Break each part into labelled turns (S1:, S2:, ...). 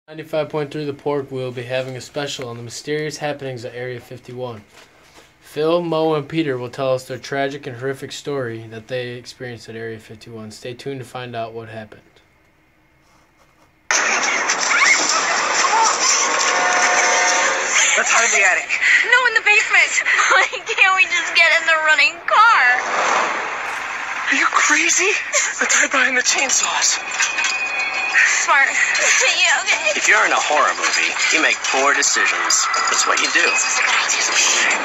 S1: 95.3 The Pork will be having a special on the mysterious happenings at Area 51. Phil, Mo, and Peter will tell us their tragic and horrific story that they experienced at Area 51. Stay tuned to find out what happened.
S2: Let's hide in the attic.
S3: No, in the basement. Why can't we just get in the running car?
S2: Are you crazy? Let's hide behind the chainsaws.
S3: Smart. Yeah, okay.
S4: If you're in a horror movie, you make poor decisions. That's what you do.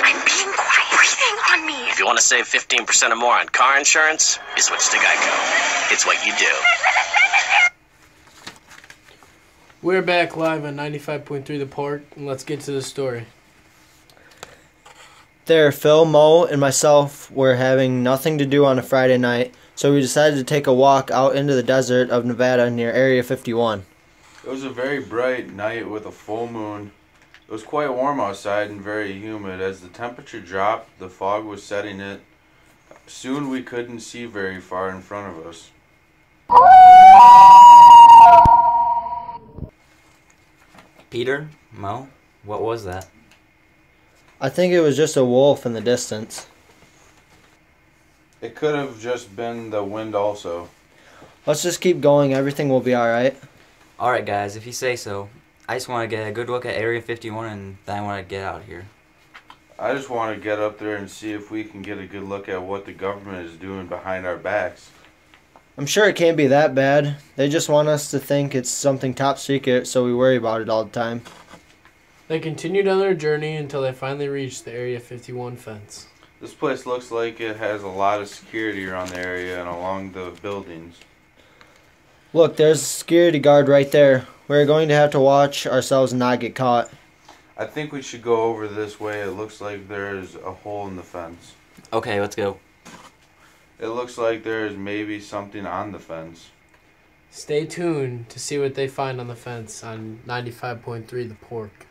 S3: I'm being quiet. Breathing on me.
S4: If you want to save 15% or more on car insurance, you switch to Geico. It's what you do.
S1: We're back live on 95.3 The Pork, and let's get to the story.
S5: There, Phil, Mo, and myself were having nothing to do on a Friday night, so we decided to take a walk out into the desert of Nevada near Area 51.
S6: It was a very bright night with a full moon. It was quite warm outside and very humid. As the temperature dropped, the fog was setting in. Soon we couldn't see very far in front of us.
S7: Peter? Mo? What was that?
S5: I think it was just a wolf in the distance.
S6: It could have just been the wind also.
S5: Let's just keep going. Everything will be alright.
S7: Alright guys, if you say so. I just want to get a good look at Area 51 and then I want to get out of here.
S6: I just want to get up there and see if we can get a good look at what the government is doing behind our backs.
S5: I'm sure it can't be that bad. They just want us to think it's something top secret, so we worry about it all the time.
S1: They continued on their journey until they finally reached the Area 51 fence.
S6: This place looks like it has a lot of security around the area and along the buildings.
S5: Look, there's a security guard right there. We're going to have to watch ourselves and not get caught.
S6: I think we should go over this way. It looks like there's a hole in the fence.
S7: Okay, let's go.
S6: It looks like there's maybe something on the fence.
S1: Stay tuned to see what they find on the fence on 95.3 The Pork.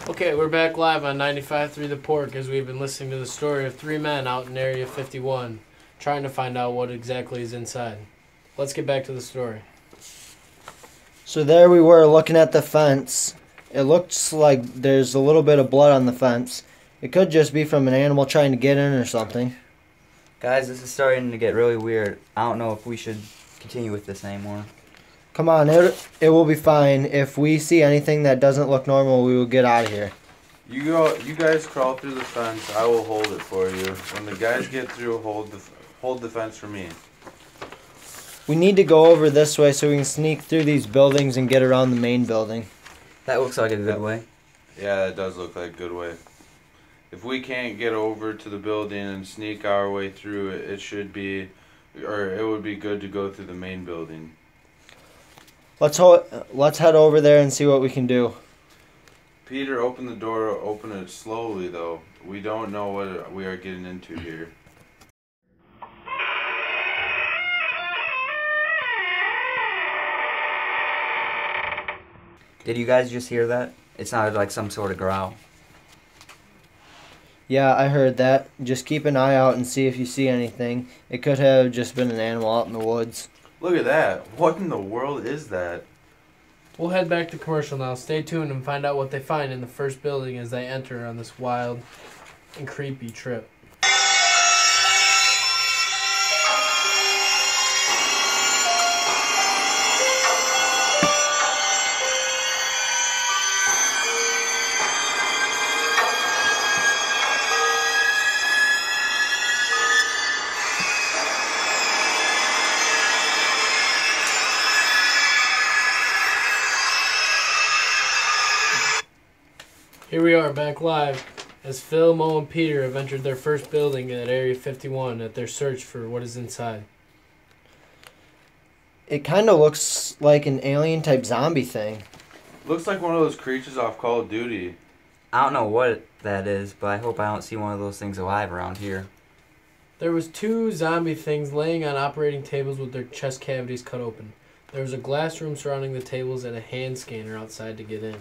S1: Okay, we're back live on 95.3 The Pork as we've been listening to the story of three men out in Area 51 trying to find out what exactly is inside. Let's get back to the story.
S5: So there we were looking at the fence. It looks like there's a little bit of blood on the fence. It could just be from an animal trying to get in or something.
S7: Guys, this is starting to get really weird. I don't know if we should continue with this anymore.
S5: Come on, it will be fine. If we see anything that doesn't look normal, we will get out of here.
S6: You guys crawl through the fence. I will hold it for you. When the guys get through, hold the fence for me.
S5: We need to go over this way so we can sneak through these buildings and get around the main building.
S7: That looks like a good way.
S6: Yeah, that does look like a good way. If we can't get over to the building and sneak our way through it, it would be good to go through the main building.
S5: Let's head over there and see what we can do.
S6: Peter, open the door. Open it slowly, though. We don't know what we are getting into here.
S7: Did you guys just hear that? It sounded like some sort of growl.
S5: Yeah, I heard that. Just keep an eye out and see if you see anything. It could have just been an animal out in the woods.
S6: Look at that. What in the world is that?
S1: We'll head back to commercial now. Stay tuned and find out what they find in the first building as they enter on this wild and creepy trip. Here we are back live as Phil, Mo, and Peter have entered their first building at Area 51 at their search for what is inside.
S5: It kind of looks like an alien-type zombie thing.
S6: Looks like one of those creatures off Call of Duty.
S7: I don't know what that is, but I hope I don't see one of those things alive around here.
S1: There was 2 zombie things laying on operating tables with their chest cavities cut open. There was a glass room surrounding the tables and a hand scanner outside to get in.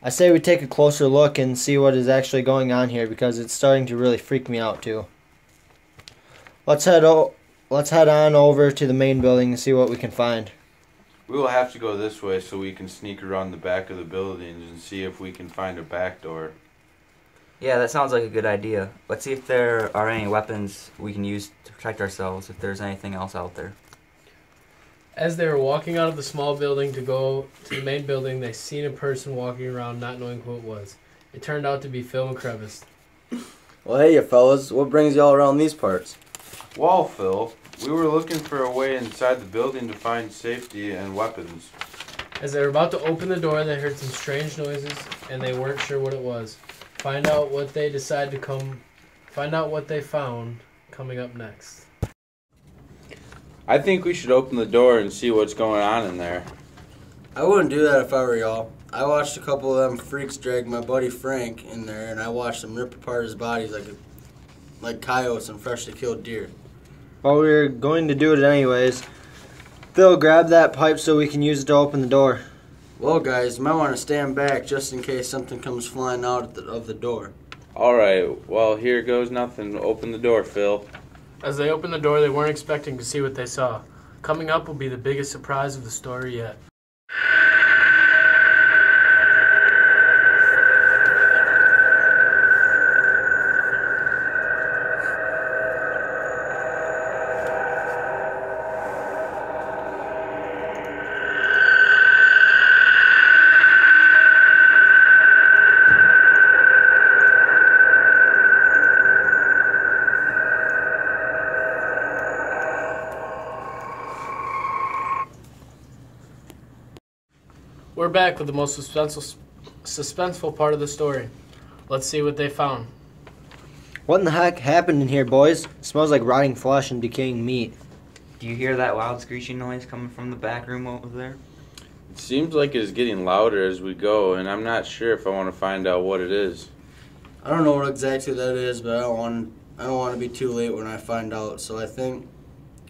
S5: I say we take a closer look and see what is actually going on here because it's starting to really freak me out too. Let's head on over to the main building and see what we can find.
S6: We will have to go this way so we can sneak around the back of the buildings and see if we can find a back door.
S7: Yeah, that sounds like a good idea. Let's see if there are any weapons we can use to protect ourselves, if there's anything else out there.
S1: As they were walking out of the small building to go to the main building, they seen a person walking around not knowing who it was. It turned out to be Phil and Crevice.
S8: Well, hey, you fellas. What brings y'all around these parts?
S6: Well, Phil, we were looking for a way inside the building to find safety and weapons.
S1: As they were about to open the door, they heard some strange noises, and they weren't sure what it was. Find out what they found coming up next.
S6: I think we should open the door and see what's going on in there.
S8: I wouldn't do that if I were y'all. I watched a couple of them freaks drag my buddy Frank in there, and I watched them rip apart his bodies like coyotes and freshly killed deer.
S5: Well, we're going to do it anyways. Phil, grab that pipe so we can use it to open the door.
S8: Well, guys, you might want to stand back just in case something comes flying out of the door.
S6: Alright, well, here goes nothing. Open the door, Phil.
S1: As they opened the door, they weren't expecting to see what they saw. Coming up will be the biggest surprise of the story yet. We're back with the most suspenseful part of the story. Let's see what they found.
S5: What in the heck happened in here, boys? It smells like rotting flesh and decaying meat.
S7: Do you hear that loud screeching noise coming from the back room over there?
S6: It seems like it's getting louder as we go, and I'm not sure if I want to find out what it is.
S8: I don't know what exactly that is, but I don't want to be too late when I find out. So I think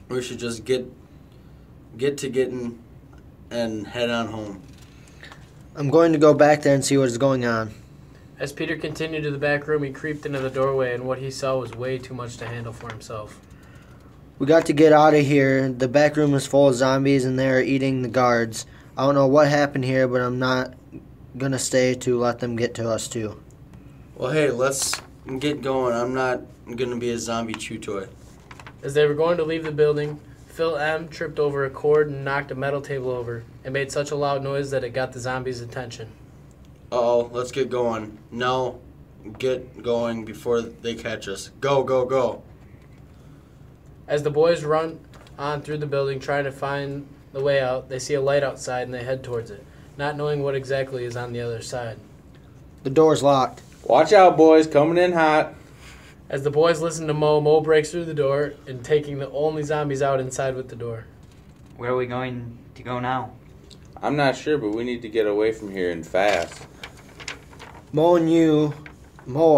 S8: we should just get to getting and head on home.
S5: I'm going to go back there and see what is going on.
S1: As Peter continued to the back room, he creeped into the doorway, and what he saw was way too much to handle for himself.
S5: We got to get out of here. The back room is full of zombies and they are eating the guards. I don't know what happened here, but I'm not going to stay to let them get to us too.
S8: Well, hey, let's get going. I'm not going to be a zombie chew toy.
S1: As they were going to leave the building, Phil M. tripped over a cord and knocked a metal table over. It made such a loud noise that it got the zombies' attention.
S8: Uh-oh, let's get going. No, get going before they catch us. Go, go, go.
S1: As the boys run on through the building trying to find the way out, they see a light outside and they head towards it, not knowing what exactly is on the other side.
S5: The door's locked.
S6: Watch out, boys. Coming in hot.
S1: As the boys listen to Mo breaks through the door and taking the only zombies out inside with the door.
S7: Where are we going to go now?
S6: I'm not sure, but we need to get away from here and fast.
S5: Mo,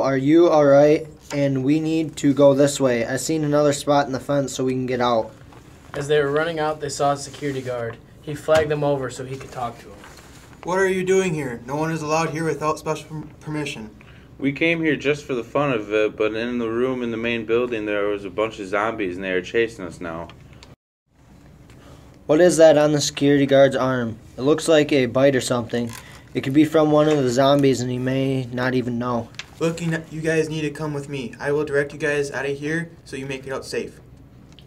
S5: are you alright? And we need to go this way. I seen another spot in the fence so we can get out.
S1: As they were running out, they saw a security guard. He flagged them over so he could talk to them.
S9: What are you doing here? No one is allowed here without special permission.
S6: We came here just for the fun of it, but in the room in the main building there was a bunch of zombies and they are chasing us now.
S5: What is that on the security guard's arm? It looks like a bite or something. It could be from one of the zombies and he may not even know.
S9: Look, you guys need to come with me. I will direct you guys out of here so you make it out safe.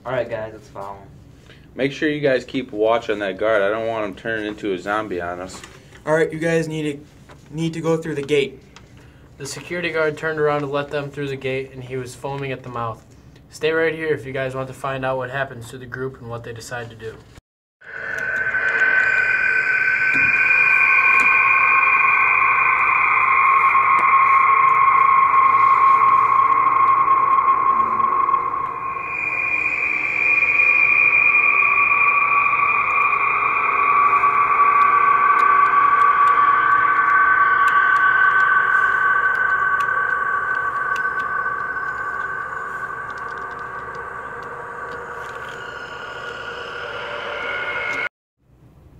S7: Alright guys, let's follow him.
S6: Make sure you guys keep watch on that guard. I don't want him turning into a zombie on us.
S9: Alright, you guys need to go through the gate.
S1: The security guard turned around to let them through the gate, and he was foaming at the mouth. Stay right here if you guys want to find out what happens to the group and what they decide to do.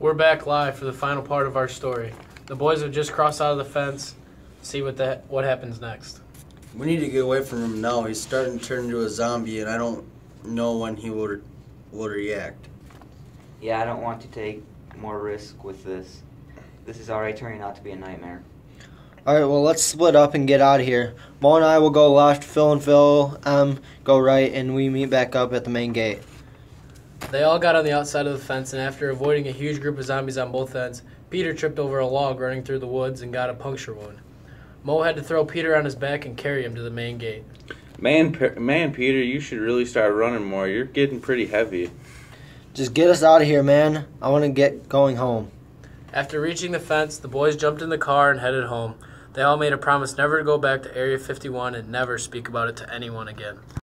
S1: We're back live for the final part of our story. The boys have just crossed out of the fence. See what happens next.
S8: We need to get away from him now. He's starting to turn into a zombie, and I don't know when he will react.
S7: Yeah, I don't want to take more risk with this. This is already turning out to be a nightmare.
S5: Alright, well, let's split up and get out of here. Mo and I will go left, Phil and Phil go right, and we meet back up at the main gate.
S1: They all got on the outside of the fence, and after avoiding a huge group of zombies on both ends, Peter tripped over a log running through the woods and got a puncture wound. Mo had to throw Peter on his back and carry him to the main gate.
S6: Man, Peter, you should really start running more. You're getting pretty heavy.
S5: Just get us out of here, man. I want to get going home.
S1: After reaching the fence, the boys jumped in the car and headed home. They all made a promise never to go back to Area 51 and never speak about it to anyone again.